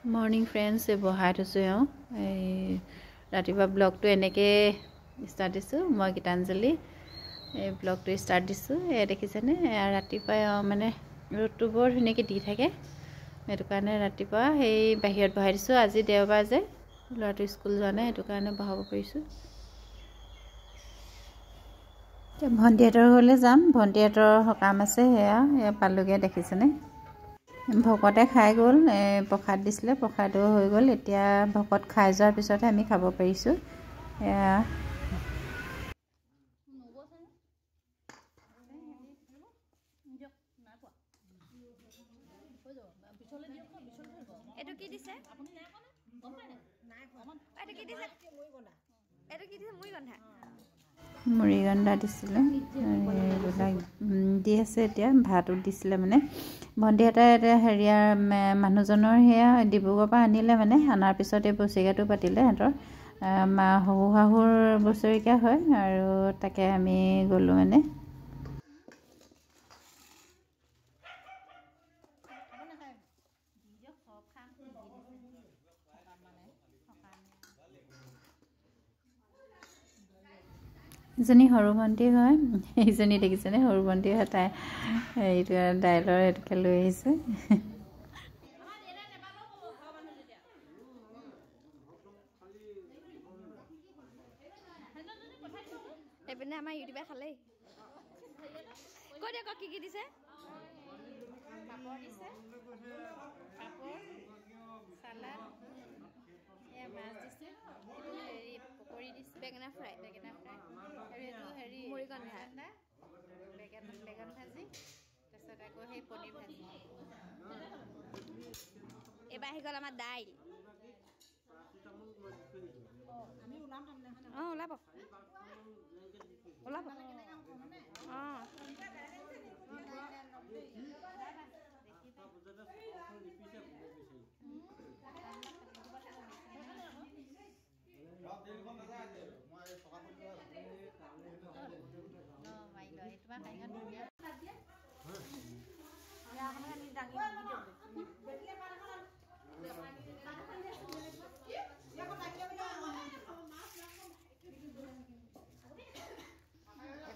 morning friends बहाय थैसो रातिपुवा blog तो एनेके start दिसो मैं गीतांजलि ब्लॉग तो स्टार्ट दिसो देखिसेने रातिपुवा माने र'दটো বৰ ধুনীয়াকৈ দি থাকে সেইটো কাৰণে ৰাতিপুৱা সেই বাহিৰত বহাই দিছো আজি দেওবাৰ যে ল'ৰাটো স্কুল যোৱা নাই সেইটো কাৰণে বহাব পাৰিছো ভণ্টিহঁতৰ ঘৰলৈ যাম ভণ্টিহঁতৰ সকাম আছে সেয়া পালুগে দেখিছেনে ভকতে খাই গ'ল প্ৰসাদ দিছিলে প্ৰসাদো হৈ গ'ল এতিয়া ভকত খাই যোৱাৰ পিছতে আমি খাব পাৰিছো এটো কি দিছে আপুনি নাই কোনা গম পায় নাই এটো কি দিছে এটো কি দিছে মুড়ি গণ্ডা দিছিলে এইবিলাক দি আছে এতিয়া ভাতো দিছিলে মানে ভণ্টি এটা হেৰিয়াৰ মানুহজনৰ সেয়া ডিব্ৰুগড়ৰ পৰা আনিলে মানে আনাৰ পিছত এই বছৰিকাটো পাতিলে সিহঁতৰ মা শাহুৰ বছৰিকা হয় আৰু তাকে আমি গ'লো মানে ইজনী সৰু ভণ্টি হয় ইজনী দেখিছেনে সৰু ভণ্টি হয় তাই এইটো দাইলৰ এটকে লৈ আহিছে এপিনে আমাৰ ইউটিউবে খালেই কৈ দে কি দিছে পাপৰ দিছে পাপৰ সালাড এ মাছ দিছে হেৰি পকৰি দিছে বেঙেনা ফ্ৰাই আৰু এটো হেৰি মুড়ি গণ্ডা বেগন ভাজি তাৰছত আকৌ সেই পনীৰ ভাজি এবাৰ আহি গ'ল আমাৰ দাইল আমি ওলাম তাৰমানে ওলাব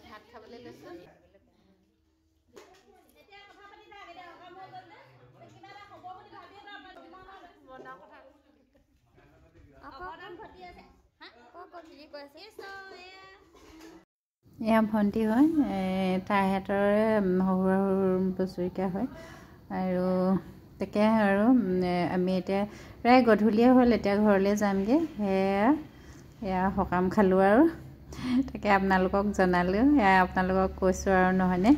ভাত খাবলৈ লৈছো এয়া ভণ্টি হয় তাই হাতৰে শহুৰ বছৰিকা হয় আৰু তাকে আৰু আমি এতিয়া প্ৰায় গধূলিয়ে হ'ল এতিয়া ঘৰলৈ যামগৈ সেয়া সকাম খালোঁ আৰু তাকে আপোনালোকক জনালোঁ আপোনালোকক কৈছোঁ আৰু নহয়নে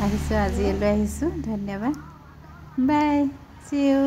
আহিছোঁ আজিলৈ আহিছোঁ ধন্যবাদ বাই চি ইউ